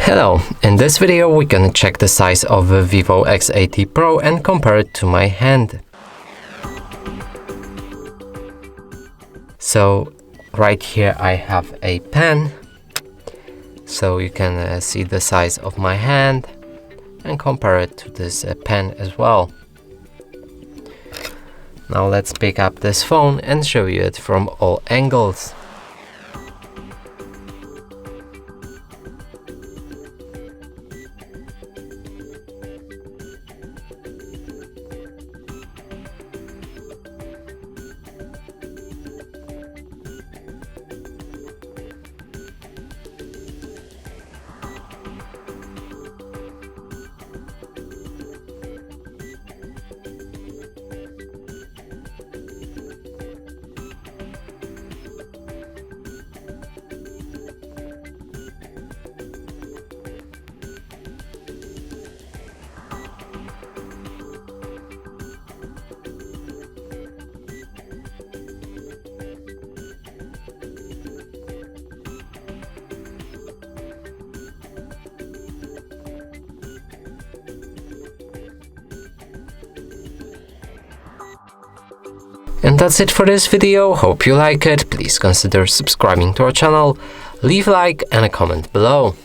Hello, in this video we're gonna check the size of the VIVO X80 Pro and compare it to my hand. So right here I have a pen, so you can see the size of my hand and compare it to this pen as well. Now let's pick up this phone and show you it from all angles. And that's it for this video. Hope you like it. Please consider subscribing to our channel, leave a like and a comment below.